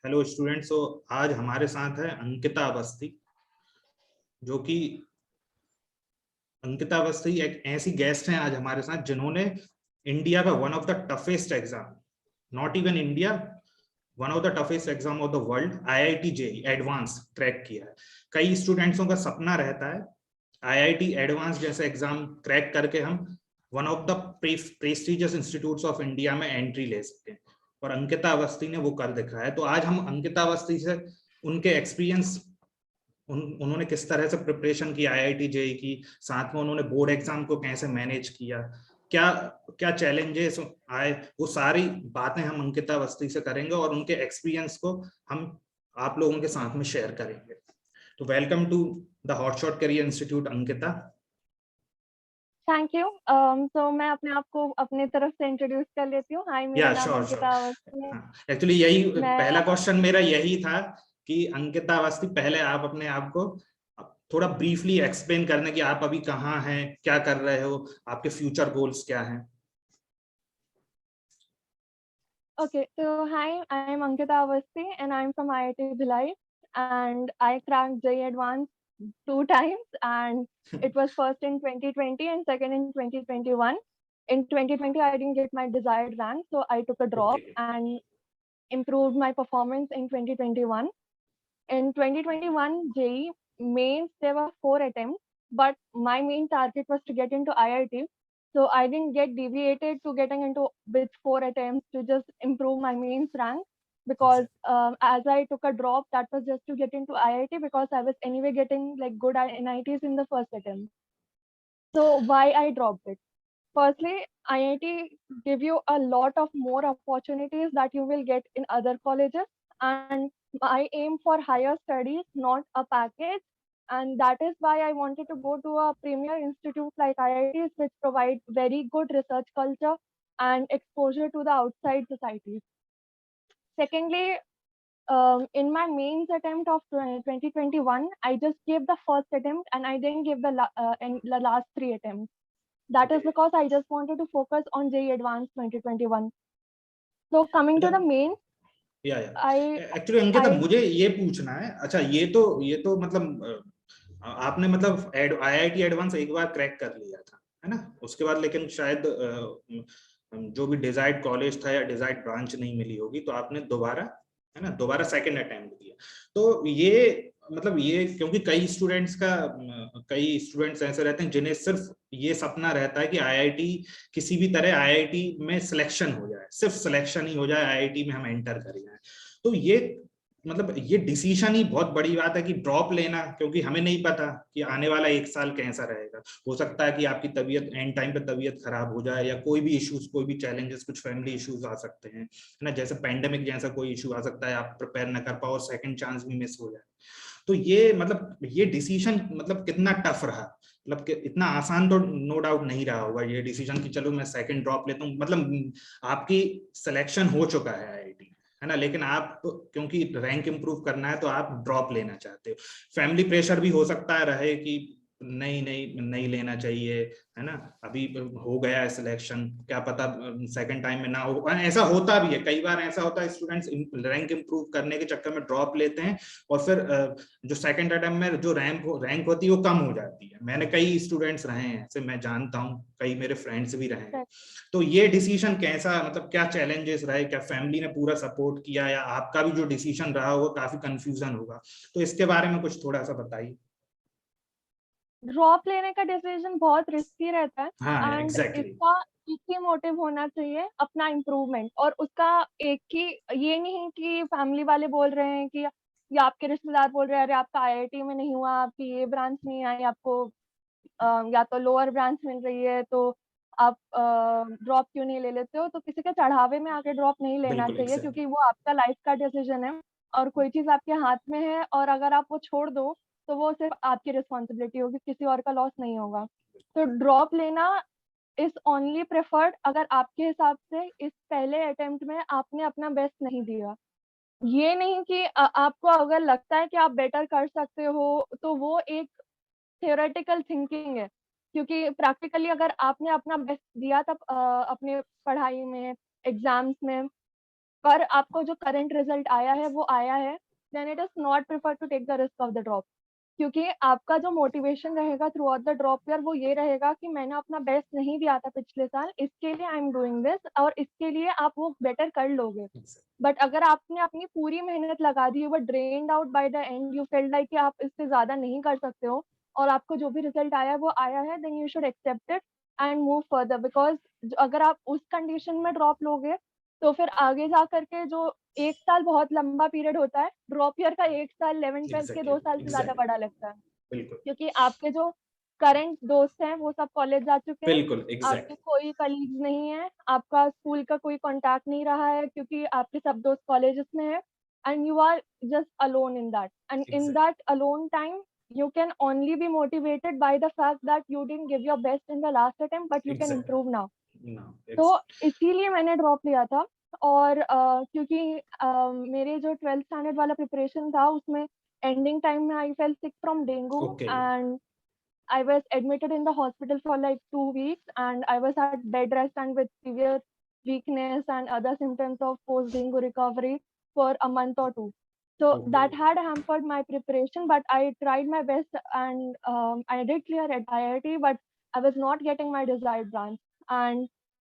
Hello students. तो आज हमारे साथ है अंकिता अवस्थी, जो कि अंकिता अवस्थी एक ऐसी गेस्ट हैं आज हमारे साथ जिन्होंने इंडिया का one of the toughest exam, not even India, one of the toughest exam of the world, IIT JEE advance crack किया है। कई स्टूडेंट्सों का सपना रहता है आईआईटी एडवांस जैसे एग्जाम क्रैक करके हम one of the prestigious institutes of India में एंट्री ले सकें, और अंकिता अवस्थी ने वो कर दिखाया है। तो आज हम अंकिता अवस्थी से उनके एक्सपीरियंस, उन्होंने किस तरह से प्रिपरेशन की आईआईटी जेईई की, साथ में उन्होंने बोर्ड एग्जाम को कैसे मैनेज किया, क्या क्या चैलेंजेस आए, वो सारी बातें हम अंकिता अवस्थी से करेंगे और उनके एक्सपीरियंस को हम आप लोगों के साथ में शेयर करेंगे। तो welcome to the Hotshot Career Institute Ankita. Thank you. तो मैं अपने आप को अपनी तरफ से इंट्रोड्यूस कर लेती हूँ। हाय, मेरा या नाम श्योर श्योर। अंकिता अवस्थी है। हाँ, एक्चुअली यही पहला मैं क्वेश्चन मेरा यही था कि अंकिता अवस्थी, पहले आप अपने आप को थोड़ा ब्रीफली एक्सप्लेन करने की, आप अभी कहाँ हैं, क्या कर रहे हो, आपके फ्यूचर गोल्स क्या हैं। ओके, तो hi, I am Ankita Awasthi and I am from IIT Bhilai and I cracked JEE Advanced 2 times and it was first in 2020 and second in 2021. In 2020 I didn't get my desired rank, so I took a okay. drop and improved my performance in 2021. In 2021 JEE mains, there were 4 attempts, but my main target was to get into IIT. So I didn't get deviated to getting into with 4 attempts to just improve my mains rank, because as I took a drop, that was just to get into IIT, because I was anyway getting like good NITs in the first attempt. So why I dropped it? Firstly, IIT give you a lot of more opportunities that you will get in other colleges, and I aim for higher studies, not a package. And that is why I wanted to go to a premier institute like IITs, which provide very good research culture and exposure to the outside societies. Secondly, in my mains attempt of 2021, I just gave the first attempt and I didn't give the last 3 attempts. That is okay. because I just wanted to focus on JEE Advanced 2021. So coming to the main, या I actually Ankita, I मुझे ये पूछना है। अच्छा, ये तो मतलब आपने मतलब आईआईटी एडवांस एक बार क्रैक कर लिया था, है ना? उसके बाद लेकिन शायद जो भी डिजायर्ड कॉलेज था या डिजायर्ड ब्रांच नहीं मिली होगी, तो आपने दोबारा, है ना, दोबारा सेकंड अटेम्प्ट दिया। तो ये मतलब ये, क्योंकि कई स्टूडेंट्स ऐसे रहते हैं जिन्हें सिर्फ ये सपना रहता है कि आईआईटी, किसी भी तरह आईआईटी में सिलेक्शन हो जाए, सिर्फ सिलेक्शन ही हो जाए, आईआईटी में हम एंटर कर जाए। तो ये मतलब ये डिसीजन ही बहुत बड़ी बात है कि ड्रॉप लेना, क्योंकि हमें नहीं पता कि आने वाला एक साल कैसा रहेगा। हो सकता है कि आपकी तबीयत एंड टाइम पे तबीयत खराब हो जाए, या कोई भी इश्यूज, कोई भी चैलेंजेस, कुछ फैमिली इश्यूज आ सकते हैं, है ना, जैसे पेंडेमिक जैसा कोई इशू आ सकता है, आप प्रिपेयर ना कर पाओ और सेकंड चांस भी मिस हो जाए। तो ये मतलब ये डिसीजन मतलब कितना टफ रहा, मतलब कि इतना आसान तो नो डाउट नहीं रहा होगा ये डिसीजन कि चलो मैं सेकंड ड्रॉप लेता हूँ। मतलब आपकी सिलेक्शन हो चुका है आईआईटी, है ना, लेकिन आप क्योंकि रैंक इंप्रूव करना है तो आप ड्रॉप लेना चाहते हो। फैमिली प्रेशर भी हो सकता है रहे कि नहीं नहीं नहीं लेना चाहिए, है ना, अभी हो गया है सिलेक्शन, क्या पता सेकंड टाइम में ना हो। ऐसा होता भी है, कई बार ऐसा होता है, स्टूडेंट्स रैंक इंप्रूव करने के चक्कर में ड्रॉप लेते हैं और फिर जो सेकंड अटेम्प्ट में जो रैंक होती है वो कम हो जाती है। मैंने कई स्टूडेंट्स रहे हैं ऐसे, मैं जानता हूँ, कई मेरे फ्रेंड्स भी रहे हैं। तो ये डिसीजन कैसा, मतलब क्या चैलेंजेस रहे, क्या फैमिली ने पूरा सपोर्ट किया, या आपका भी जो डिसीजन रहा होगा काफी कंफ्यूजन होगा, तो इसके बारे में कुछ थोड़ा सा बताइए। ड्रॉप लेने का डिसीजन बहुत रिस्की रहता है, हाँ एंड एग्जैक्टली। इसका एक ही मोटिव होना चाहिए, अपना इम्प्रूवमेंट। और उसका एक ही, ये नहीं कि फैमिली वाले बोल रहे हैं कि, या आपके रिश्तेदार बोल रहे हैं अरे आपका IIT में नहीं हुआ, आपकी ये ब्रांच नहीं आई, आपको या तो लोअर ब्रांच मिल रही है, तो आप ड्रॉप क्यों नहीं ले लेते हो। तो किसी के चढ़ावे में आके ड्रॉप नहीं लेना बिल्कुल चाहिए, एग्जैक्टली। क्योंकि वो आपका लाइफ का डिसीजन है और कोई चीज आपके हाथ में है, और अगर आप वो छोड़ दो तो वो सिर्फ आपकी रिस्पॉन्सिबिलिटी होगी, किसी और का लॉस नहीं होगा। तो ड्रॉप लेना इज ओनली प्रेफर्ड अगर आपके हिसाब से इस पहले अटेम्प्ट में आपने अपना बेस्ट नहीं दिया। ये नहीं कि आपको अगर लगता है कि आप बेटर कर सकते हो, तो वो एक थियोरेटिकल थिंकिंग है, क्योंकि प्रैक्टिकली अगर आपने अपना बेस्ट दिया तब अपने पढ़ाई में, एग्जाम्स में, पर आपको जो करंट रिजल्ट आया है वो आया है, then it is not prefer to take the risk of the drop, क्योंकि आपका जो मोटिवेशन रहेगा throughout the drop year वो ये रहेगा कि मैंने अपना बेस्ट नहीं दिया था पिछले साल, इसके लिए आई एम डूइंग दिस, और इसके लिए आप वो बेटर कर लोगे। बट अगर आपने अपनी पूरी मेहनत लगा दी, you were drained out by the end, you felt like कि आप इससे ज्यादा नहीं कर सकते हो, और आपको जो भी रिजल्ट आया है वो आया है, then you should accept it and move further, because अगर आप उस कंडीशन में ड्रॉप लोगे तो फिर आगे जा करके जो 1 साल बहुत लंबा पीरियड होता है, ड्रॉप ईयर का 1 साल 11th-12th के 2 साल से ज्यादा बड़ा लगता है, बिल्कुल क्योंकि आपके जो करंट दोस्त हैं वो सब कॉलेज जा चुके हैं, बिल्कुल आपके कोई कलीग्स नहीं है, आपका स्कूल का कोई कांटेक्ट नहीं रहा है क्योंकि आपके सब दोस्त कॉलेजेस में है, and you are just alone in that, and in that alone time you can only be motivated by the fact that you didn't give your best in the last attempt, but you can improve now. तो इसीलिए मैंने drop लिया था। और क्योंकि मेरे जो 12th standard वाला प्रिपरेशन था उसमें एंडिंग टाइम में I fell sick from dengue and I was admitted in the hospital for like 2 weeks, and I was at bed rest and with severe weakness and other symptoms of post-dengue recovery for a month or two. So that had hampered my preparation, but I tried my best, and I did clear at IIT, but I was not getting my desired branch. And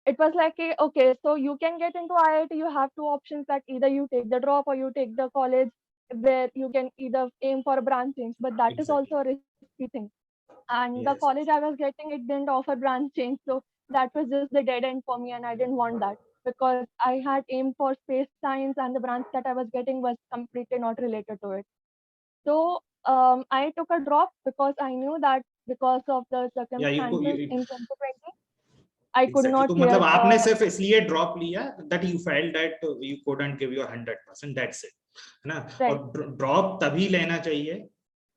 it was like, okay, so you can get into IIT, you have two options, that either you take the drop or you take the college where you can either aim for a branch change, but that is also a risky thing. And the college I was getting, it didn't offer branch change, so that was just the dead end for me, and I didn't want that because I had aimed for space science, and the branch that I was getting was completely not related to it. So I took a drop because I knew that because of the circumstances in 2020, I could not तो clear. मतलब आपने सिर्फ इसलिए drop लिया that you felt that you couldn't give your 100%, that's it, है ना? और drop तभी लेना चाहिए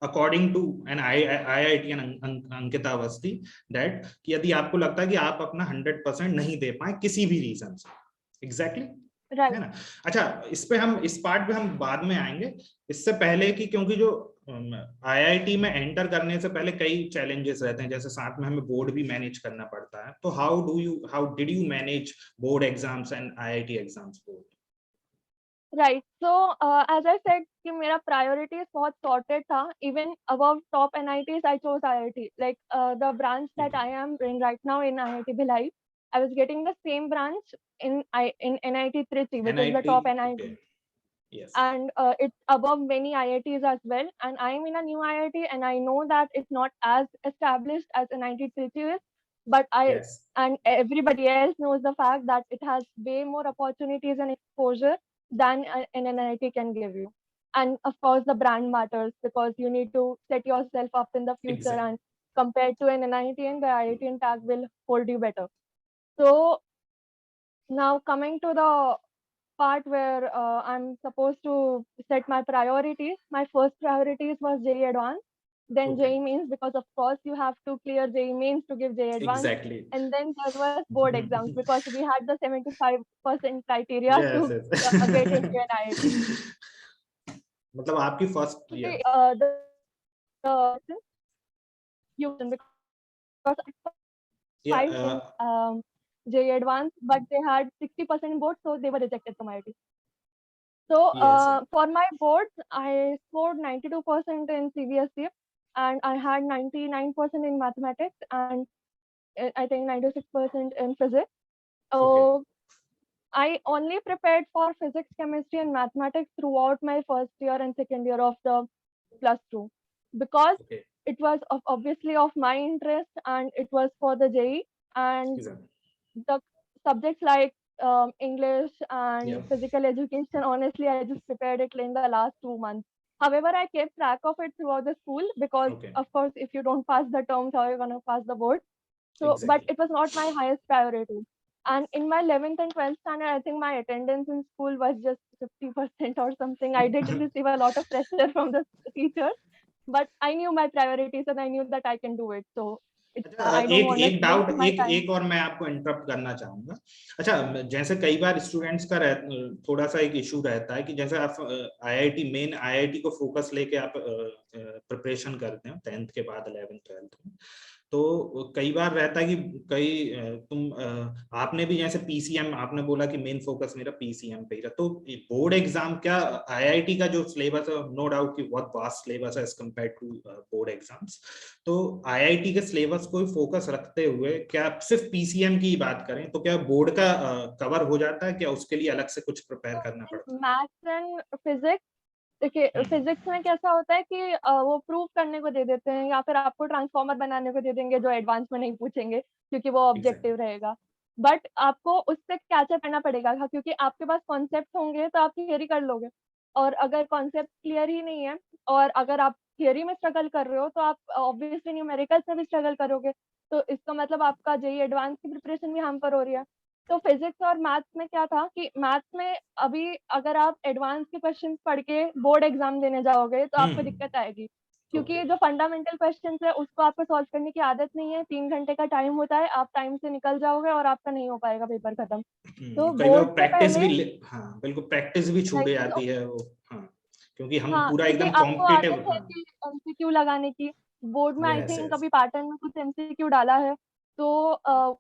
according to an IIT Ankita Awasthi, that कि यदि आपको लगता है कि आप अपना 100% नहीं दे पाए किसी भी रीजन से, एग्जैक्टली है ना? अच्छा, इस पार्ट पे हम बाद में आएंगे, इससे पहले कि क्योंकि जो आईआईटी में एंटर करने से पहले कई चैलेंजेस रहते हैं, जैसे साथ में हमें बोर्ड भी मैनेज करना पड़ता है, तो how did you manage board exams and IIT exams board? Right. So, as I said, कि मेरा priorities बहुत sorted था. Even above top NITs, I chose IIT. Like the branch that I am in right now in IIT Bhilai, I was getting the same branch in NIT Trichy, which is the top NIT. Okay. Yes. And it's above many IITs as well. And I'm in a new IIT, and I know that it's not as established as NIT Trichy is. But and everybody else knows the fact that it has way more opportunities and exposure than an NIT can give you. And of course, the brand matters because you need to set yourself up in the future, and compared to an NIT, and the IIT and tag will hold you better. So now coming to the part where I'm supposed to set my priorities. My first priorities was JEE Advanced, then JEE Mains, because of course you have to clear JEE Mains to give JEE Advanced. Exactly. And then there was board exams because we had the 75% criteria to get into an IIT. मतलब आपकी first JEE Advanced, but they had 60% board, so they were rejected from IIT. So for my boards, I scored 92% in CBSE, and I had 99% in mathematics, and I think 96% in physics. I only prepared for physics, chemistry, and mathematics throughout my first year and second year of the +2 because it was obviously of my interest, and it was for the JEE, and the subjects like English and physical education, honestly, I just prepared it in the last 2 months. However, I kept track of it throughout the school because, of course, if you don't pass the terms, how are you going to pass the board? So, but it was not my highest priority. And in my 11th and 12th standard, I think my attendance in school was just 50% or something. I did receive a lot of pressure from the teachers, but I knew my priorities and I knew that I can do it. So एक doubt एक और मैं आपको interrupt करना चाहूंगा। अच्छा, जैसे कई बार स्टूडेंट्स का थोड़ा सा एक इशू रहता है कि जैसे आप मेन आईआईटी को फोकस लेके आप प्रिपरेशन करते हैं 10th के बाद 11th 12th में, तो कई बार रहता है कि आपने भी जैसे पीसीएम आपने बोला कि मेन फोकस मेरा पीसीएम पे ही रहा, तो बोर्ड एग्जाम क्या आईआईटी का जो सिलेबस है, नो डाउट कि बहुत वास्ट सिलेबस है as compare to board exams, तो आईआईटी के सिलेबस को फोकस रखते हुए क्या सिर्फ पीसीएम की बात करें तो क्या बोर्ड का कवर हो जाता है, क्या उसके लिए अलग से कुछ प्रिपेयर करना पड़ता है? मैथ्स एंड फिजिक्स, देखिए फिजिक्स में कैसा होता है कि वो प्रूव करने को दे देते हैं या फिर आपको ट्रांसफॉर्मर बनाने को दे देंगे, जो एडवांस में नहीं पूछेंगे क्योंकि वो ऑब्जेक्टिव रहेगा। बट आपको उससे कैचअप करना पड़ेगा, हाँ, क्योंकि आपके पास कॉन्सेप्ट होंगे तो आप थियरी कर लोगे, और अगर कॉन्सेप्ट क्लियर ही नहीं है और अगर आप थियरी में स्ट्रगल कर रहे हो तो आप ऑब्वियसली न्यूमेरिकल्स में भी स्ट्रगल करोगे, तो इसका मतलब आपका जेईई एडवांस की प्रिपरेशन भी हैम्पर हो रही है। तो फिजिक्स और मैथ्स में क्या था कि मैथ्स में अभी अगर आप एडवांस के क्वेश्चंस पढ़ के बोर्ड एग्जाम देने जाओगे तो आपको दिक्कत आएगी, क्योंकि जो फंडामेंटल क्वेश्चंस है उसको आपको सॉल्व करने की आदत नहीं है। 3 घंटे का टाइम होता है, आप टाइम से निकल जाओगे और आपका नहीं हो पाएगा पेपर खत्म। तो कई बार बोर्ड से प्रैक्टिस पहले, भी, हाँ बिल्कुल प्रैक्टिस भी छूट जाती है वो। हाँ, क्योंकि हम हाँ, पूरा क्योंकि एकदम आपको कॉम्पिटिटिव। आदत है हाँ, कि एमसीक्यू लगाने की। बोर्ड में आई यस थिंक यस। कभी पैटर्न में कुछ एमसीक्यू डाला है, तो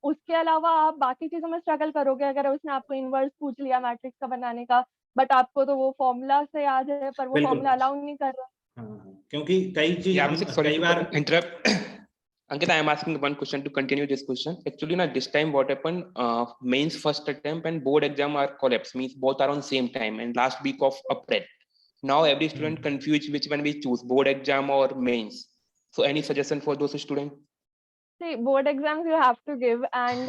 उसके अलावा आप बाकी चीजों में स्ट्रगल करोगे। अगर उसने आपको इनवर्स पूछ लिया मैट्रिक्स का बनाने का, बट आपको तो वो फॉर्मूला से याद है पर वो बिल्कुल। फॉर्मूला अलाउ नहीं कर रहा। हाँ, क्योंकि कई चीज Yeah, हम Abhishek, sorry कई to bar interrupt. Ankita, I am asking one question to continue this question. Actually, na, this time what happened, mains first attempt and board exam are collapsed, means both are on same time and last week of April. Now every student confused which one we choose, board exam or mains. So any suggestion for those students? See, board exams you have to give and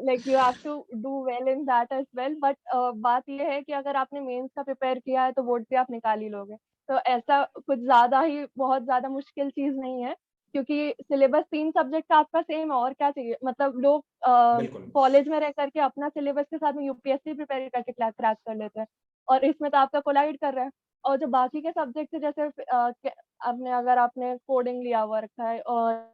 like you have to do well in that as well. But बात ये है कि अगर आपने mains का prepare किया है तो बोर्ड भी आप निकाल ही लोगे। तो ऐसा कुछ ज्यादा ही बहुत ज्यादा मुश्किल चीज नहीं है, क्योंकि सिलेबस 3 सब्जेक्ट का आपका सेम है, और क्या चाहिए। मतलब लोग बिल्कुल कॉलेज में रह करके अपना सिलेबस के साथ में यूपीएससी प्रिपेयर करके क्रैक कर लेते हैं, और इसमें तो आपका कोलाइड कर रहा है। और जो बाकी के सब्जेक्ट है, जैसे आपने अगर आपने कोडिंग लिया हुआ रखा है और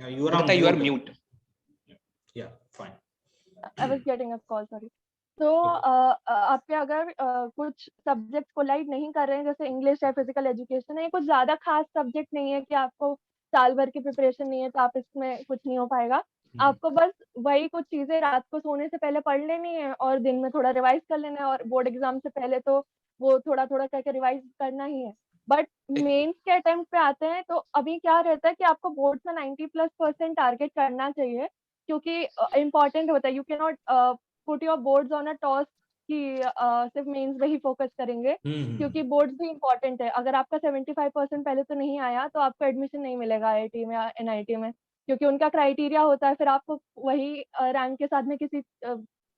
you are on Ankita, you are mute. mute. Yeah, fine. I was getting a call, sorry. तो आपके अगर कुछ सब्जेक्ट कोलाइड नहीं कर रहे हैं, जैसे इंग्लिश है, फिजिकल एजुकेशन है, ये कुछ ज्यादा खास सब्जेक्ट नहीं है कि आपको साल भर की प्रिपरेशन नहीं है तो आप इसमें कुछ नहीं हो पाएगा। आपको बस वही कुछ चीजें रात को सोने से पहले पढ़ लेनी है और दिन में थोड़ा रिवाइज कर लेना है, और बोर्ड एग्जाम से पहले तो वो थोड़ा थोड़ा करके रिवाइज करना ही है। बट मेंस के अटेम्प्ट पे आते हैं तो अभी क्या रहता है कि आपको बोर्ड में 90+% टारगेट करना चाहिए, क्योंकि इम्पोर्टेंट होता है। You can not put your boards on a toss कि सिर्फ मेंस पे ही फोकस करेंगे, क्योंकि बोर्ड्स भी इम्पोर्टेंट है। अगर आपका 75% पहले तो नहीं आया तो आपको एडमिशन नहीं मिलेगा आईआईटी में या एनआईटी में, क्योंकि उनका क्राइटेरिया होता है। फिर आपको वही रैंक के साथ में किसी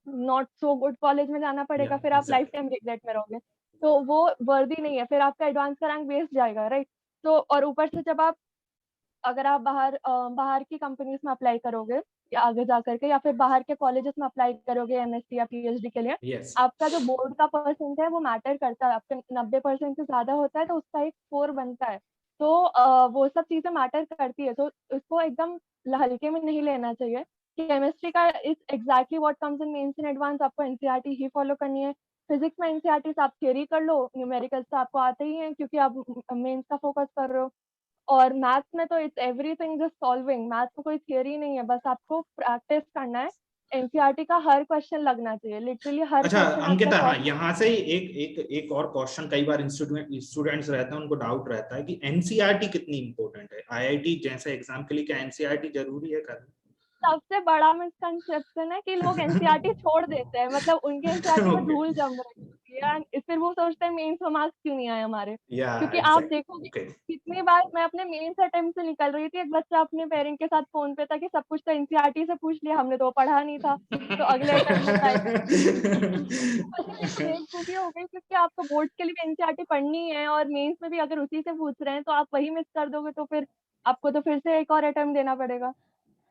नॉट सो गुड कॉलेज में जाना पड़ेगा, फिर आप लाइफ टाइम रिग्रेट में रहोगे, तो वो वर्दी नहीं है। फिर आपका एडवांस का रैंक वेस्ट जाएगा, राइट। तो और ऊपर से जब आप अगर आप बाहर की कंपनीज में अप्लाई करोगे या आगे जा करके, या फिर बाहर के कॉलेजेस में अप्लाई करोगे एमएससी या पीएचडी के लिए, Yes. आपका जो बोर्ड का परसेंट है वो मैटर करता है। आपका 90% से ज्यादा होता है तो उसका एक स्कोर बनता है। तो वो सब चीजें मैटर करती है, तो इसको एकदम हल्के में नहीं लेना चाहिए। केमिस्ट्री का is exactly what comes in Mains in Advance, आपको एनसीईआरटी ही फॉलो करनी है। फिजिक्स में एनसीईआरटी से आप थियरी कर लो, न्यूमेरिकल्स तो आपको आते ही हैं क्योंकि आप मेंस का फोकस कर रहे हो। और मैथ्स में तो it's everything just solving. Maths में कोई थियरी नहीं है, बस आपको प्रैक्टिस करना है। एनसीईआरटी का हर क्वेश्चन लगना चाहिए, लिटरली हर अच्छा क्वेश्चन आपका अंकिता, हाँ सॉल्व। यहाँ से ही एक और क्वेश्चन कई बार स्टूडेंट्स रहते हैं, उनको डाउट रहता है कि एनसीईआरटी कितनी इंपॉर्टेंट है आईआईटी जैसे एग्जाम के लिए, क्या एनसीईआरटी जरूरी है करना? सबसे बड़ा मिसकंसेप्शन है कि लोग एनसीईआरटी छोड़ देते हैं, मतलब उनके एनसीईआरटी में ओके, धूल जम रही है and फिर वो सोचते हैं मेंस में मार्क्स क्यों नहीं आए हमारे। या क्योंकि आप एग्जैक्ट, देखोगे ओके। कितनी बार मैं अपने मेंस अटेम्प्ट से निकल रही थी, एक बच्चा अपने पेरेंट के साथ फोन पे था कि सब कुछ तो एनसीईआरटी से पूछ लिया हमने, तो वो पढ़ा नहीं था, तो अगले अटेम्प्ट में ट्राई कर। ये तो बेवकूफी हो गई, क्योंकि आपको बोर्ड के लिए एनसीईआरटी पढ़नी है और मेंस में भी अगर उसी से पूछ रहे हैं तो आप वही मिस कर दोगे, तो फिर आपको तो फिर से एक और अटेम्प्ट देना पड़ेगा।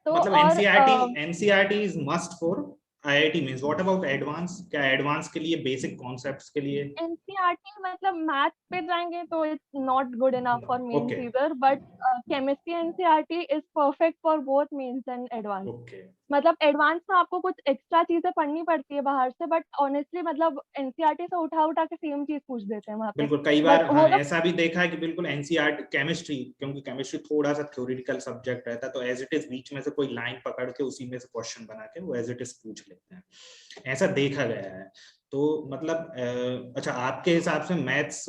तो मतलब और NCERT is must for IIT means what about advance? क्या advance के लिए basic concepts के लिए? NCERT मतलब मैथ्स पे जाएंगे तो it's not good enough for Mains Okay, either, but chemistry NCERT is perfect for both mains and Advance. okay. मतलब एडवांस में आपको कुछ एक्स्ट्रा चीजें पढ़नी पड़ती है बाहर से, बट ऑनेस्टली मतलब NCERT से उठा उठा के सेम चीज पूछ देते हैं वहाँ पे। बिल्कुल, कई बार बट हाँ वो तो ऐसा भी देखा है कि बिल्कुल एनसीईआरटी केमिस्ट्री, क्योंकि केमिस्ट्री थोड़ा सा थ्योरेटिकल सब्जेक्ट रहता है, तो एज इट इज बीच में से कोई लाइन पकड़ के उसी में से क्वेश्चन बना के वो एज इट इज पूछ लेते हैं, ऐसा देखा गया है। तो मतलब अच्छा, आपके हिसाब से मैथ्स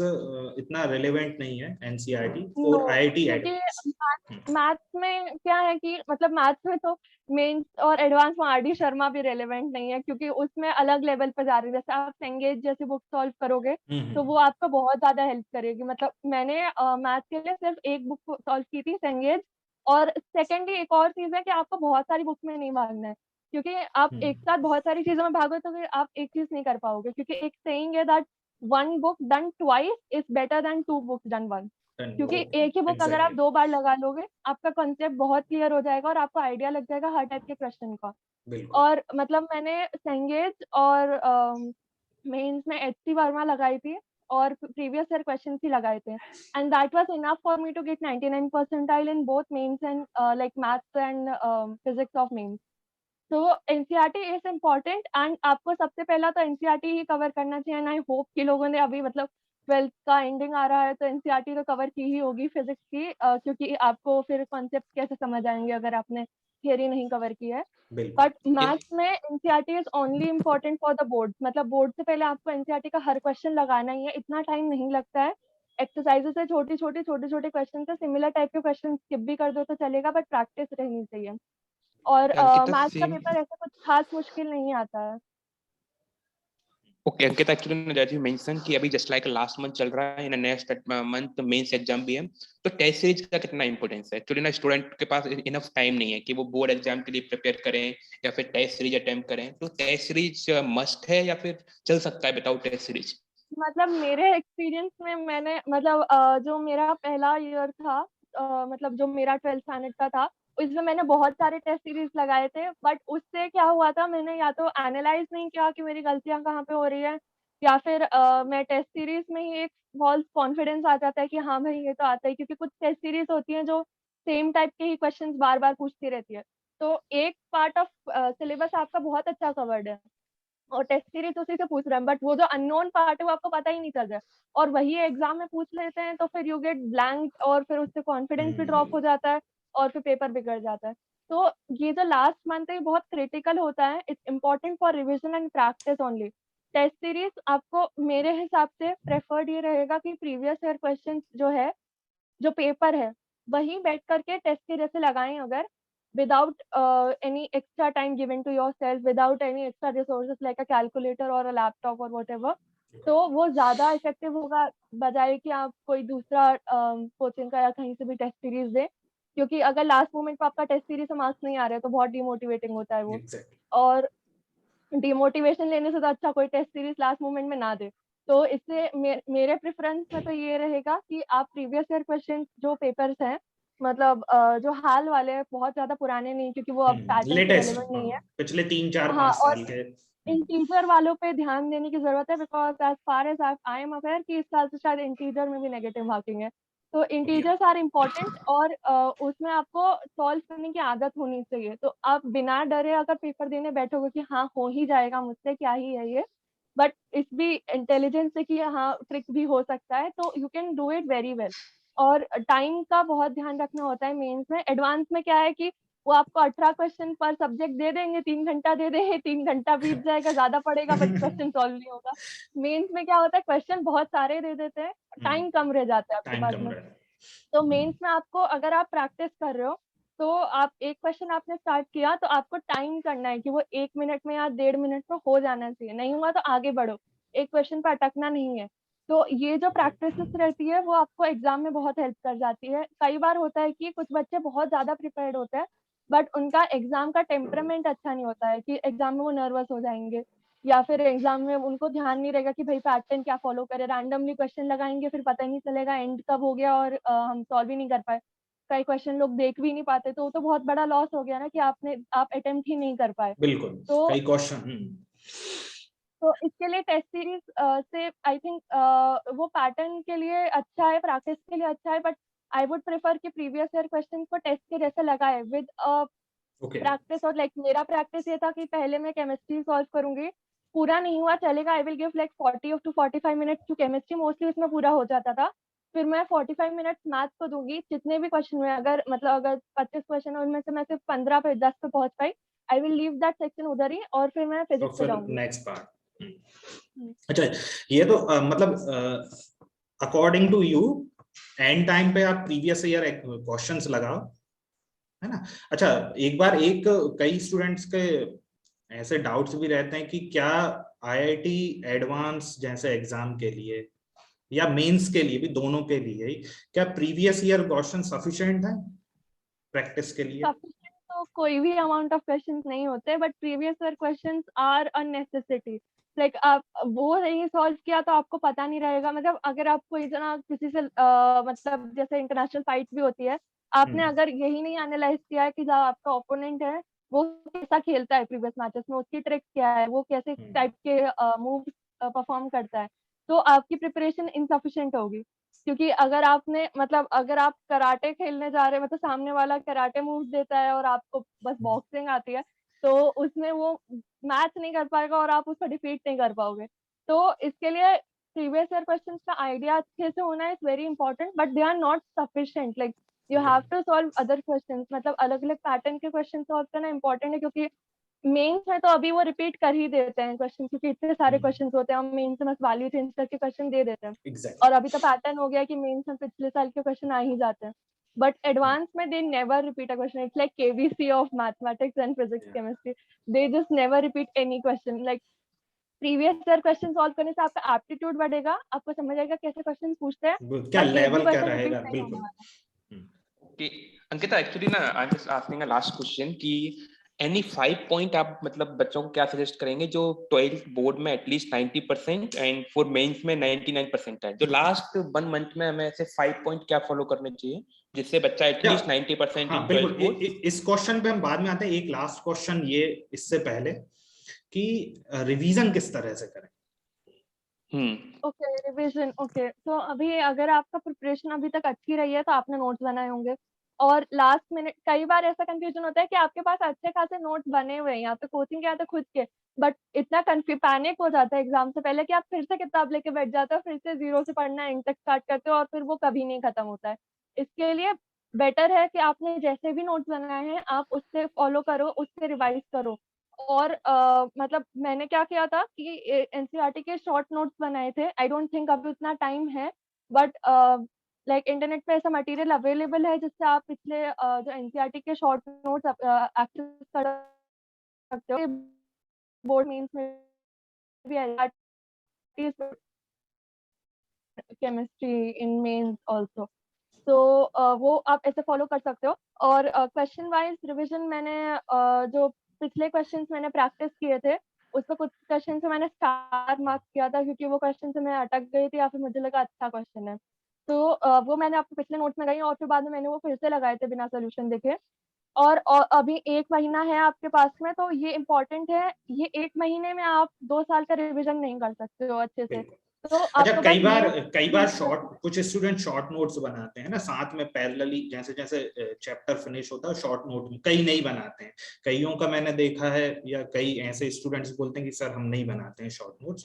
इतना रिलेवेंट नहीं है एनसीईआरटी नो, फॉर आईआईटी क्योंकि एडवांस? मैथ्स में क्या है कि मतलब मैथ्स में तो मेंस और एडवांस में RD शर्मा भी रेलेवेंट नहीं है, क्योंकि उसमें अलग लेवल पर जा रही है। जैसे आप सेंगेज जैसे बुक सॉल्व करोगे तो वो आपका बहुत ज्यादा हेल्प करेगी। मतलब मैंने मैथ्स के लिए सिर्फ एक बुक सॉल्व की थी, सेंगेज। और सेकेंडली एक और चीज है कि आपको बहुत सारी बुक में नहीं भागना है, क्योंकि आप एक साथ बहुत सारी चीजों में भागो तो फिर आप एक चीज नहीं कर पाओगे। क्योंकि एक सेइंग है that one book done twice is better than two books done once. क्योंकि एक ही बुक अगर आप एग्जैक्टली, 2 बार लगा लोगे, आपका कॉन्सेप्ट बहुत क्लियर हो जाएगा और आपको आइडिया लग जाएगा हर टाइप के क्वेश्चन का। बिल्कुल। और मतलब मैंने सेंगेज और मेंस में HC वर्मा लगाई थी और प्रीवियस ईयर क्वेश्चन ही लगाए थे, and that was enough for me to get 99 percentile in both mains and like maths and physics of mains. तो NCERT इज इम्पोर्टेंट, एंड आपको सबसे पहला तो NCERT ही कवर करना चाहिए। एंड आई होप कि लोगों ने अभी मतलब 12th का एंडिंग आ रहा है तो NCERT तो कवर की ही होगी फिजिक्स की, क्योंकि आपको फिर कॉन्सेप्ट कैसे समझ आएंगे अगर आपने थियरी नहीं कवर की है। बिल्कुल। बट मैथ्स में NCERT is only important for the board. मतलब बोर्ड से पहले आपको NCERT का हर क्वेश्चन लगाना ही है, इतना टाइम नहीं लगता है। एक्सरसाइजेस है छोटे छोटे क्वेश्चन है, सिमिलर टाइप के क्वेश्चन स्किप भी कर दो तो चलेगा, बट प्रैक्टिस रहनी चाहिए। और Ankita, मैथ्स का same. पेपर ऐसा कुछ खास मुश्किल नहीं आता है। Okay, Ankita, actually as you mentioned कि अभी just like last month चल रहा है, in the next month mains exam भी है, तो टेस्ट सीरीज का कितना इंपॉर्टेंस है? एक्चुअली ना स्टूडेंट के पास इनफ टाइम नहीं है कि वो बोर्ड एग्जाम के लिए प्रिपेयर करें या फिर टेस्ट सीरीज अटेम्प्ट करें, तो टेस्ट सीरीज मस्ट है या फिर चल सकता है विदाउट टेस्ट सीरीज? मतलब मेरे एक्सपीरियंस में मैंने मतलब जो मेरा पहला ईयर था, मतलब जो मेरा 12th स्टैंडर्ड का था, उसमें मैंने बहुत सारे टेस्ट सीरीज लगाए थे। बट उससे क्या हुआ था, मैंने या तो एनालाइज नहीं किया कि मेरी गलतियां कहाँ पे हो रही है, या फिर मैं टेस्ट सीरीज में ही एक फॉल्स कॉन्फिडेंस आ जाता है कि हाँ भाई ये तो आता है, क्योंकि कुछ टेस्ट सीरीज होती हैं जो सेम टाइप के ही क्वेश्चंस बार बार पूछती रहती है। तो एक पार्ट ऑफ सिलेबस आपका बहुत अच्छा कवर्ड है और टेस्ट सीरीज उसी से पूछ रहे हैं, बट वो जो अननोन पार्ट है वो आपको पता ही नहीं चल रहा है, और वही एग्जाम में पूछ लेते हैं तो फिर यू गेट ब्लैंक, और फिर उससे कॉन्फिडेंस भी ड्रॉप हो जाता है और फिर पेपर बिगड़ जाता है। तो ये जो लास्ट मंथ है ये बहुत क्रिटिकल होता है, it's important for revision and practice only. Test series आपको मेरे हिसाब से प्रेफर्ड ये रहेगा कि प्रीवियस ईयर क्वेश्चन जो है, जो पेपर है, वही बैठ करके टेस्ट के जैसे लगाएं अगर, without any extra time given to yourself, without any extra resources like a calculator or a laptop or whatever, तो वो ज्यादा इफेक्टिव होगा बजाय कि आप कोई दूसरा कोचिंग का या कहीं से भी टेस्ट सीरीज दें। क्योंकि अगर लास्ट मोमेंट पे आपका टेस्ट सीरीज से मार्क्स नहीं आ रहे तो बहुत डिमोटिवेटिंग होता है वो। एग्जैक्टली। और डिमोटिवेशन लेने से तो अच्छा कोई टेस्ट सीरीज लास्ट मोमेंट में ना दे। तो इससे मेरे प्रेफरेंस में तो ये रहेगा कि आप प्रीवियस ईयर क्वेश्चन जो पेपर्स हैं, मतलब जो हाल वाले हैं, बहुत ज्यादा पुराने नहीं, क्योंकि वो अब पैटर्न से लेटेस्ट, रेलेवेंट नहीं है। पिछले 3 4 5 हाँ, और साल के। इंटीजर वालों पे ध्यान देने की जरूरत है, because as far as I am aware कि इस साल से शायद इंटीजर में भी नेगेटिव मार्किंग है। तो या इंटीजर्स आर इम्पोर्टेंट, और उसमें आपको सॉल्व करने की आदत होनी चाहिए। तो आप बिना डरे अगर पेपर देने बैठोगे कि हाँ हो ही जाएगा मुझसे, क्या ही है ये, बट इस भी इंटेलिजेंस से कि हाँ ट्रिक भी हो सकता है, तो you can do it very well. और टाइम का बहुत ध्यान रखना होता है मेंस में। एडवांस में क्या है कि वो आपको 18 क्वेश्चन पर सब्जेक्ट दे देंगे, 3 घंटा दे देंगे, 3 घंटा बीत जाएगा, ज्यादा पड़ेगा बट क्वेश्चन सॉल्व नहीं होगा। मेंस में क्या होता है, क्वेश्चन बहुत सारे दे देते हैं, टाइम कम रह जाता है आपके टाइम पास कम में। रहा है। तो मेंस में आपको अगर आप प्रैक्टिस कर रहे हो, तो आप एक क्वेश्चन आपने स्टार्ट किया तो आपको टाइम करना है कि वो 1 मिनट में या 1.5 मिनट में हो जाना चाहिए, नहीं हुआ तो आगे बढ़ो, एक क्वेश्चन पर अटकना नहीं है। तो ये जो प्रैक्टिस रहती है वो आपको एग्जाम में बहुत हेल्प कर जाती है। कई बार होता है कि कुछ बच्चे बहुत ज्यादा प्रिपेयर्ड होते हैं, बट उनका एग्जाम का टेम्परामेंट अच्छा नहीं होता है, कि एग्जाम में वो नर्वस हो जाएंगे, या फिर एग्जाम में उनको ध्यान नहीं रहेगा कि भाई पैटर्न क्या फॉलो करे, रैंडमली क्वेश्चन लगाएंगे, फिर पता ही नहीं चलेगा एंड कब हो गया और हम सॉल्व ही नहीं कर पाए। कई क्वेश्चन लोग देख भी नहीं पाते, तो वो तो बहुत बड़ा लॉस हो गया ना कि आप अटेम्प्ट ही नहीं कर पाए। बिल्कुल, तो कई क्वेश्चन। तो इसके लिए टेस्ट सीरीज से आई थिंक वो पैटर्न के लिए अच्छा है, प्रैक्टिस के लिए अच्छा है, बट आई वुड प्रेफर कि प्रीवियस ईयर क्वेश्चन को टेस्ट के जैसे लगाए विद ओके, प्रैक्टिस। और लाइक मेरा प्रैक्टिस ये था कि पहले मैं केमिस्ट्री सॉल्व करूंगी, पूरा नहीं हुआ चलेगा, I will give like 40 to 45 minutes to chemistry, mostly उसमें पूरा हो जाता था। फिर मैं 45 मिनट्स मैथ्स को दूंगी, जितने भी क्वेश्चन में अगर 25 क्वेश्चन है उनमें से मैं सिर्फ 15 पे 10 पे पहुंच पाई, I will leave that section उधर ही और फिर मैं तो फिजिक्स पे फिर जाऊंगी। Next part. अच्छा, ये तो मतलब according to you and time पे आप प्रीवियस ईयर क्वेश्चंस लगाओ, है ना। अच्छा, एक बार कई स्टूडेंट्स के ऐसे डाउट्स भी रहते हैं कि क्या आईआईटी एडवांस जैसे एग्जाम के लिए या मेंस के लिए भी, दोनों के लिए क्या प्रीवियस ईयर क्वेश्चन सफिशिएंट है प्रैक्टिस के लिए? सफिशिएंट तो कोई भी अमाउंट ऑफ क्वेश्चंस नहीं होते, but previous year questions are a necessity. Like आप वो नहीं सॉल्व किया तो आपको पता नहीं रहेगा। मतलब अगर आप कोई जना किसी से मतलब जैसे इंटरनेशनल फाइट भी होती है, आपने अगर यही नहीं एनालाइज किया है कि जो आपका ओपोनेंट है वो कैसा खेलता है प्रीवियस मैचेस में, उसकी ट्रिक्स क्या है, वो कैसे टाइप के मूव परफॉर्म करता है, तो आपकी प्रिपरेशन इनसफिशिएंट होगी। क्योंकि अगर आपने मतलब अगर आप कराटे खेलने जा रहे हैं, मतलब सामने वाला कराटे मूव देता है और आपको बस बॉक्सिंग आती है, तो उसमें वो मैच नहीं कर पाएगा और आप उसको डिफीट नहीं कर पाओगे। तो इसके लिए प्रीवियस ईयर क्वेश्चंस का आइडिया अच्छे से होना is very important, but they are not sufficient. Like you have to solve other questions, मतलब अलग अलग पैटर्न के क्वेश्चन सॉल्व करना इंपॉर्टेंट है, क्योंकि मेंस में तो अभी वो रिपीट कर ही देते हैं क्वेश्चन, क्योंकि इतने सारे क्वेश्चन होते हैं, हम मेंस में बस वैल्यू चेंज करके क्वेश्चन दे देते हैं। एग्जैक्टली। और अभी तो पैटर्न हो गया कि मेंस में पिछले साल के क्वेश्चन आ ही जाते हैं, बट एडवांस में they never repeat a question. It's like KBC of mathematics and physics chemistry, they just never repeat any question. Like previous year question solve करने से आपका एप्टीट्यूड बढ़ेगा, आपको समझ आएगा कैसे क्वेश्चन पूछते हैं, क्या बट एक भी लेवल क्या क्वेश्चन रिपीट रहेगा, नहीं होने बिल्कुल। वाला। Okay, Ankita, actually ना I am just asking a last question कि एनी 5 पॉइंट आप मतलब बच्चों को क्या सजेस्ट करेंगे जो 12th बोर्ड में एटलीस्ट 90% एंड फॉर मेंस में 99% है, जो लास्ट 1 मंथ में हमें ऐसे 5 पॉइंट क्या फॉलो करने चाहिए जिससे बच्चा एटलीस्ट 90% इन हाँ बिल्कुल, 12th बोर्ड? इस क्वेश्चन पे हम बाद में आते हैं। एक लास्ट क्वेश्चन ये इससे पहले कि रिवीजन किस तरह से करें। Okay, revision. ओके, तो अभी अगर आपका प्रिपरेशन अभी तक अच्छी रही है तो आपने नोट्स बनाए होंगे, और लास्ट मिनट कई बार ऐसा कंफ्यूजन होता है कि आपके पास अच्छे खासे नोट्स बने हुए हैं या तो कोचिंग के या तो खुद के, बट इतना पैनिक हो जाता है एग्जाम से पहले कि आप फिर से किताब लेके बैठ जाते हो, फिर से जीरो से पढ़ना एंड तक स्टार्ट करते हो और फिर वो कभी नहीं खत्म होता है। इसके लिए बेटर है कि आपने जैसे भी नोट्स बनाए हैं आप उससे फॉलो करो, उससे रिवाइज करो। और मतलब मैंने क्या किया था कि एनसीईआरटी के शॉर्ट नोट्स बनाए थे। आई डोंट थिंक अभी उतना टाइम है, बट लाइक इंटरनेट पे ऐसा मटेरियल अवेलेबल है जिससे आप पिछले जो एनसीईआरटी के शॉर्ट नोट्स एक्सेस कर सकते हो। बोर्ड मीन्स में भी केमिस्ट्री इन मेंस आल्सो, तो वो आप ऐसे फॉलो कर सकते हो। और क्वेश्चन वाइज रिवीजन मैंने जो पिछले क्वेश्चंस मैंने प्रैक्टिस किए थे उसमें कुछ क्वेश्चन से मैंने स्टार मार्क किया था, क्योंकि वो क्वेश्चन से मैं अटक गई थी या फिर मुझे लगा अच्छा क्वेश्चन है, तो वो मैंने आपको पिछले नोट्स में लगाई और फिर बाद में मैंने वो फिर से लगाए थे बिना सोल्यूशन देखे। और अभी 1 महीना है आपके पास में, तो ये इम्पोर्टेंट है। ये 1 महीने में आप 2 साल का रिविजन नहीं कर सकते हो अच्छे से, तो अच्छा, आपको बस कई बार मेन शॉर्ट, कुछ स्टूडेंट शॉर्ट नोट्स बनाते हैं ना साथ में पैरेलली, जैसे जैसे चैप्टर फिनिश होता है शॉर्ट नोट में कई नहीं बनाते हैं। कईयों का मैंने देखा है, या कई ऐसे स्टूडेंट्स बोलते हैं कि सर हम नहीं बनाते हैं शॉर्ट नोट्स,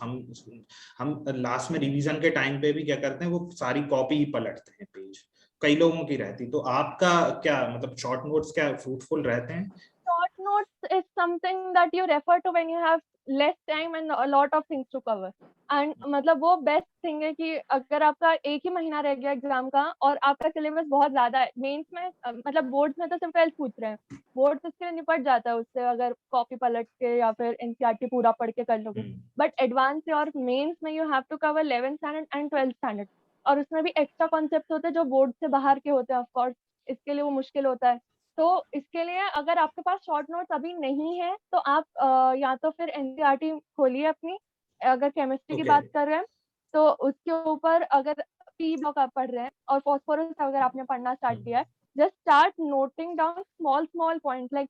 हम लास्ट में रिवीजन के टाइम पे भी क्या करते हैं, वो सारी कॉपी ही पलटते हैं पेज, कई लोगों की रहती। तो आपका क्या मतलब, शॉर्ट नोट्स क्या फ्रूटफुल रहते हैं? short notes is something that you refer to when you have less time and a lot of things to cover. And मतलब वो बेस्ट थिंग है कि अगर आपका 1 ही महीना रह गया एग्जाम का और आपका सिलेबस बहुत ज्यादा है मेंस में, मतलब बोर्ड्स में तो सिर्फ 12th पूछ रहे हैं, बोर्ड उसके लिए निपट जाता है उससे अगर कॉपी पलट के या फिर एनसीईआरटी पूरा पढ़ के कर लोगे। बट एडवांस और मेंस में you have to cover 11th standard and 12th standard, और उसमें भी एक्स्ट्रा कॉन्सेप्ट होते हैं जो बोर्ड से बाहर के होते हैं, ऑफकोर्स इसके लिए वो मुश्किल होता है। तो इसके लिए अगर आपके पास शॉर्ट नोट्स अभी नहीं है तो आप या तो फिर एनसीईआरटी खोलिए अपनी, अगर केमिस्ट्री की बात कर रहे हैं तो उसके ऊपर अगर पी ब्लॉक आप पढ़ रहे हैं और फॉस्फोरस अगर आपने पढ़ना स्टार्ट किया है, just start noting down small points. Like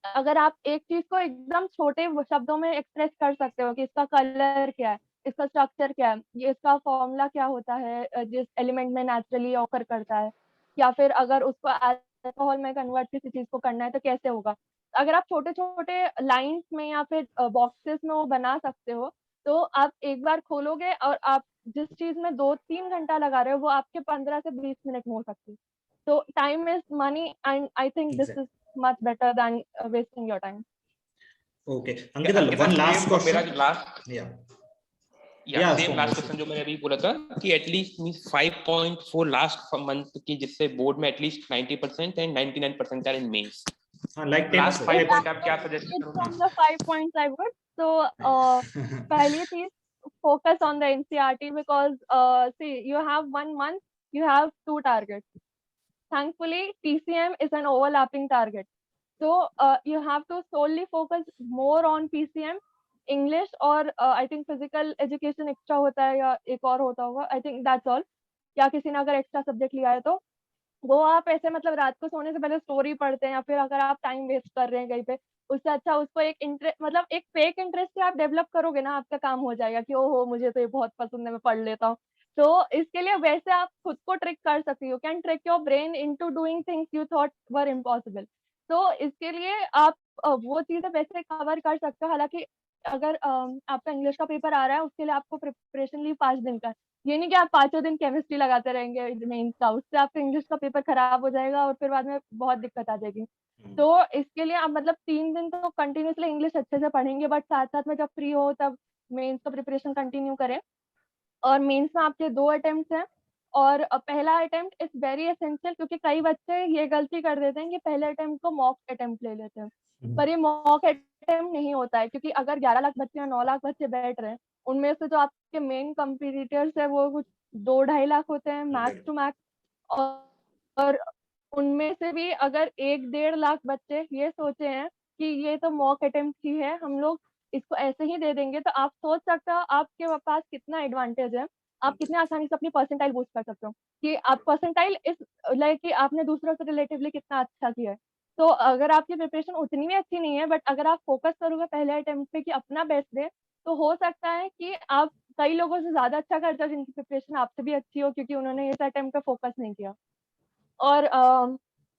अगर आप एक चीज को एकदम छोटे शब्दों में एक्सप्रेस कर सकते हो कि इसका कलर क्या है, इसका स्ट्रक्चर क्या है, ये इसका फॉर्मूला क्या होता है जिस एलिमेंट में नेचुरली ऑकर करता है, या फिर अगर उसको अल्कोहल में कन्वर्ट किसी चीज को करना है तो कैसे होगा। अगर आप छोटे छोटे लाइंस में या फिर बॉक्सेस में वो बना सकते हो, तो आप एक बार खोलोगे और आप जिस चीज में 2-3 घंटा लगा रहे हो वो आपके 15 से 20 मिनट में हो सकती है। So time is money, and I think this is much better than wasting your time. Okay, Ankita, one last question. मेरा लास्ट सेम लास्ट क्वेश्चन जो मैंने अभी बोला था कि एटलीस्ट मींस 5.4 लास्ट मंथ की, जिससे बोर्ड में एटलीस्ट 90% एंड 99% are in mains. like last 5 point आप क्या सजेस्ट करोगे? From the 5 points I would, so पहली चीज focus on the NCERT, because see, you have 1 month, you have 2 targets. Thankfully PCM is an overlapping target, so you have to solely focus more on PCM, English, और I think physical education extra होता है या एक और होता होगा, I think that's all, या किसी ने अगर एक्स्ट्रा सब्जेक्ट लिया है तो वो आप ऐसे मतलब रात को सोने से पहले स्टोरी पढ़ते हैं, या फिर अगर आप टाइम वेस्ट कर रहे हैं कहीं पे, उससे अच्छा उसको एक इंटरेस्ट, मतलब एक फेक इंटरेस्ट से आप डेवलप करोगे ना, आपका काम हो जाएगा कि ओहो मुझे तो ये बहुत पसंद है, मैं पढ़ लेता हूँ। तो इसके लिए वैसे आप खुद को ट्रिक कर सकती हो, can trick your brain into doing things you thought were impossible. तो इसके लिए आप वो चीजें वैसे कवर कर सकते हो। हालांकि अगर आपका इंग्लिश का पेपर आ रहा है, उसके लिए आपको प्रिपरेशन ली 5 दिन का, ये नहीं कि आप 5 दिन केमिस्ट्री लगाते रहेंगे मेंस का, उससे आपका इंग्लिश का पेपर खराब हो जाएगा और फिर बाद में बहुत दिक्कत आ जाएगी। तो इसके लिए आप मतलब 3 दिन तो कंटिन्यूसली इंग्लिश अच्छे से पढ़ेंगे, बट साथ साथ में जब फ्री हो तब मेंस का प्रिपरेशन कंटिन्यू करें। और मेंस में आपके 2 अटेम्प्ट हैं, और पहला अटेम्प्ट इज वेरी एसेंशियल, क्योंकि कई बच्चे ये गलती कर देते हैं कि पहले अटेम्प्ट को मॉक अटेम्प्ट ले लेते हैं, पर ये मॉक अटेम्प्ट नहीं होता है, क्योंकि अगर 11 लाख बच्चे या 9 लाख बच्चे बैठ रहे हैं, उनमें से जो आपके मेन कंपटीटर्स है वो कुछ 2-2.5 लाख होते हैं मैक्स टू मैक्स, और उनमें से भी अगर 1-1.5 लाख बच्चे ये सोचे हैं कि ये तो मॉक अटेम्प्ट ही है, हम लोग इसको ऐसे ही दे देंगे, तो आप सोच सकते हो आपके पास कितना एडवांटेज है, आप कितने आसानी से अपनी परसेंटाइल बूस्ट कर सकते हो, कि आप परसेंटाइल इस लाइक कि आपने दूसरों से रिलेटिवली कितना अच्छा किया है। तो अगर आपकी प्रिपरेशन उतनी भी अच्छी नहीं है, बट अगर आप फोकस करोगे पहले अटेम्प्ट पे कि अपना बेस्ट दे, तो हो सकता है कि आप कई लोगों से ज्यादा अच्छा कर जाओ जिनकी प्रिपरेशन आपसे भी अच्छी हो, क्योंकि उन्होंने इस अटेम्प्ट पे फोकस नहीं किया। और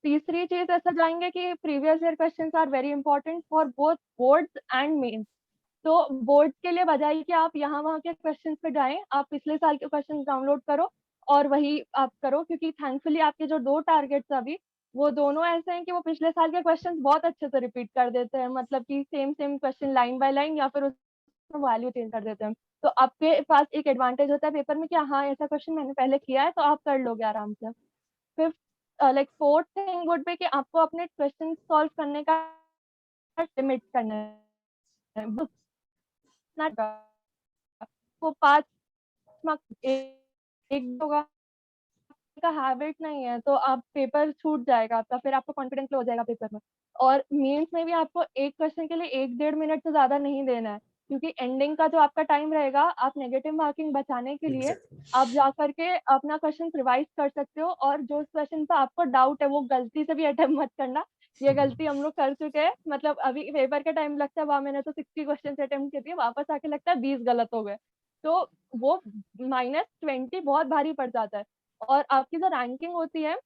तीसरी चीज ऐसा जाएंगे कि previous year questions are very important for both boards and mains. तो बोर्ड्स के लिए बजाय कि आप यहाँ वहाँ के क्वेश्चंस पे जाएं, आप पिछले साल के क्वेश्चंस डाउनलोड करो और वही आप करो, क्योंकि थैंकफुली आपके जो 2 टारगेट्स अभी, वो दोनों ऐसे हैं कि वो पिछले साल के क्वेश्चंस बहुत अच्छे से रिपीट कर देते हैं, मतलब कि same question line by line या फिर उसमें वैल्यू चेंज कर देते हैं। तो आपके पास एक एडवांटेज होता है पेपर में कि हाँ ऐसा क्वेश्चन मैंने पहले किया है, तो आप कर लोगे आराम से। Fifth like fourth thing would be कि आपको अपने क्वेश्चन सॉल्व करने का लिमिट करना है, वो 5 मार्क्स एक होगा का हैबिट नहीं है, तो आप पेपर छूट जाएगा आपका, फिर आपको कॉन्फिडेंस लो हो जाएगा पेपर में। और मेंस में भी आपको एक क्वेश्चन के लिए 1-1.5 मिनट से ज्यादा नहीं देना है, क्योंकि एंडिंग का जो आपका टाइम रहेगा, आप नेगेटिव मार्किंग बचाने के लिए आप जा करके अपना क्वेश्चन रिवाइज कर सकते हो, और जो क्वेश्चन पे आपको डाउट है वो गलती से भी अटेम्प्ट मत करना। ये गलती हम लोग कर चुके हैं, मतलब अभी पेपर के टाइम लगता है वहां मैंने तो 60 क्वेश्चन अटेम्प्ट किए, वापस आके लगता है 20 गलत हो गए, तो वो -20 बहुत भारी पड़ जाता है। और आपकी जो रैंकिंग होती है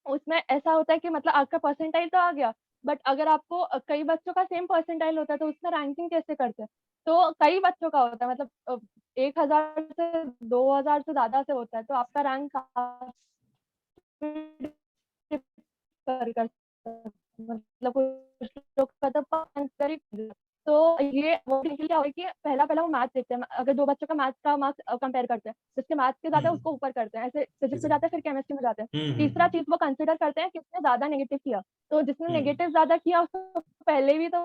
उसमें ऐसा होता है कि मतलब आपका परसेंटाइल तो आ गया, बट अगर आपको कई बच्चों का सेम परसेंटाइल होता है तो उसमें रैंकिंग कैसे करते हैं, तो कई बच्चों का होता है, मतलब 1000 से 2000 से ज्यादा से होता है, तो आपका रैंक मतलब कुछ लोग का तो 5 करीब। तो ये वो क्या होगा कि पहला वो मैथ देखते हैं, अगर 2 बच्चों का मैथ का मार्क्स कंपेयर करते हैं, जिसके मैथ्स के ज्यादा उसको ऊपर करते हैं, ऐसे फिजिक्स में जाते हैं फिर केमिस्ट्री में जाते हैं। तीसरा चीज वो कंसिडर करते हैं किसने ज्यादा नेगेटिव किया, तो जिसने नेगेटिव ज्यादा किया उसको पहले भी तो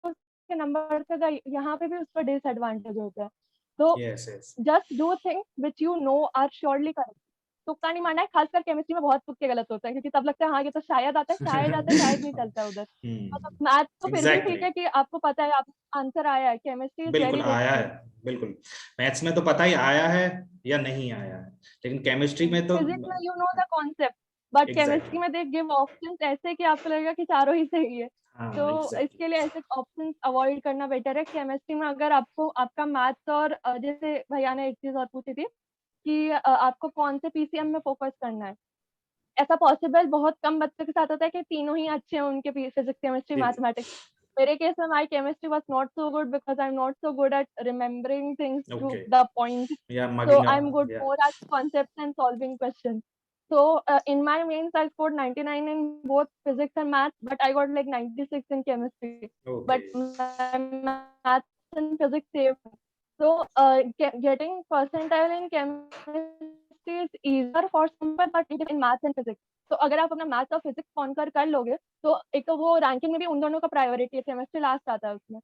उसके नंबर से यहाँ पे भी उसका डिसएडवांटेज होता है। तो just do things which you know are surely correct. तुक्का नहीं मारना है, खासकर केमिस्ट्री में बहुत तुक्के गलत होते हैं, क्योंकि तब लगता है हाँ ये तो शायद आता है, शायद आता है, शायद नहीं चलता है उधर। मतलब मैथ तो फिर भी ठीक है कि आपको पता है आप आंसर आया है, केमिस्ट्री इज वेरी आया है, बिल्कुल मैथ्स में तो पता ही आया है या नहीं आया है, लेकिन केमिस्ट्री में तो फिजिक्स में you know the concept, but Exactly. Chemistry में दे गिव ऑप्शंस ऐसे कि आपको लगेगा कि चारों ही सही है। हाँ, तो exactly. इसके लिए ऐसे ऑप्शंस अवॉइड करना बेटर है। केमिस्ट्री में अगर आपको आपका मैथ्स और जैसे भैया ने एक चीज और पूछी थी कि आपको कौन से पीसीएम में फोकस करना है। ऐसा पॉसिबल बहुत कम बच्चों के साथ होता है कि तीनों ही अच्छे हैं उनके फिजिक्स, केमिस्ट्री, Yes. मैथमेटिक्स। मेरे केस में my chemistry was not so good because I am not so good at remembering things to Okay. the point. Yeah, So mugging up. I'm good Yeah. more at concepts and solving questions. So in my mains I scored 99 in both physics and maths, but I got like 96 in chemistry. But Okay. my maths and physics saved me. So getting percentile in chemistry is easier for some, but it is in maths and physics. तो अगर आप अपना maths और physics conquer कर लोगे तो एक तो वो रैंकिंग में भी उन दोनों का प्रायोरिटी है, केमिस्ट्री लास्ट आता है उसमें।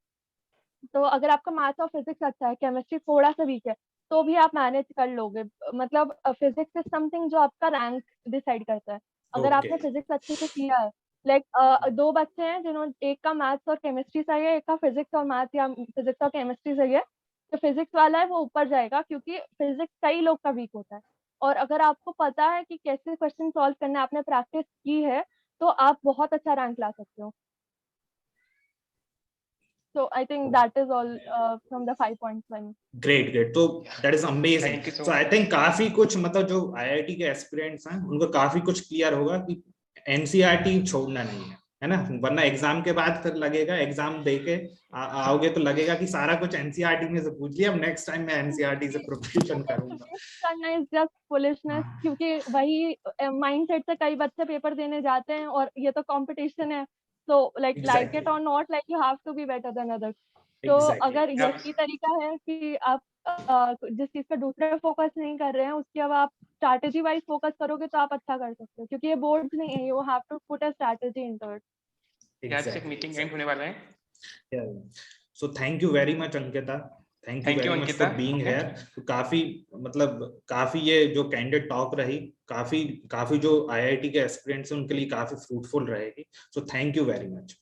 तो अगर आपका मैथ्स और फिजिक्स अच्छा है, केमिस्ट्री थोड़ा सा वीक है, तो भी आप मैनेज कर लोगे। मतलब फिजिक्स इज समथिंग जो आपका रैंक डिसाइड करता है। अगर आपने Okay. फिजिक्स अच्छे से किया है, लाइक दो बच्चे हैं जिन्होंने, एक का मैथ्स और केमिस्ट्री सही है, एक का फिजिक्स और मैथ्स या फिजिक्स और केमिस्ट्री सही है, तो फिजिक्स वाला है वो ऊपर जाएगा क्योंकि फिजिक्स कई लोग का वीक होता है। और अगर आपको पता है कि कैसे क्वेश्चन सॉल्व करना है, आपने प्रैक्टिस की है, तो आप बहुत अच्छा रैंक ला सकते हो। So I think that is all from the 5 points then. Great, great. तो that is amazing. Thank you so So I much. think काफी कुछ मतलब जो IIT के एस्पिरेंट्स हैं उनको काफी कुछ क्लियर होगा कि NCERT छोड़ना नहीं है ना, वरना एग्जाम के बाद फिर लगेगा, एग्जाम देके आओगे तो लगेगा कि सारा कुछ NCERT में से पूछ लिया, अब नेक्स्ट टाइम मैं NCERT से प्रिपरेशन करूंगा। करना इज जस्ट फुलिशनेस, क्योंकि वही माइंडसेट से कई बच्चे पेपर देने जाते हैं और ये तो कंपटीशन है। So like it or not, like you have to be better than others. तो अगर यही तरीका है कि आप जिस चीज पे दूसरे फोकस नहीं कर रहे हैं उसकी अब आप स्ट्रैटेजी वाइज फोकस करोगे तो आप अच्छा कर सकते हो, क्योंकि ये बोर्ड्स नहीं है, you have to put a strategy into it. Exactly. Meeting end होने वाला है। So thank you very much Ankita, thank you very much for being here. तो काफी मतलब काफी ये जो कैंडिडेट टॉक रही, काफी जो IIT के एस्पिरेंट्स हैं उनके लिए काफी फ्रूटफुल रहेगी। सो थैंक यू वेरी मच।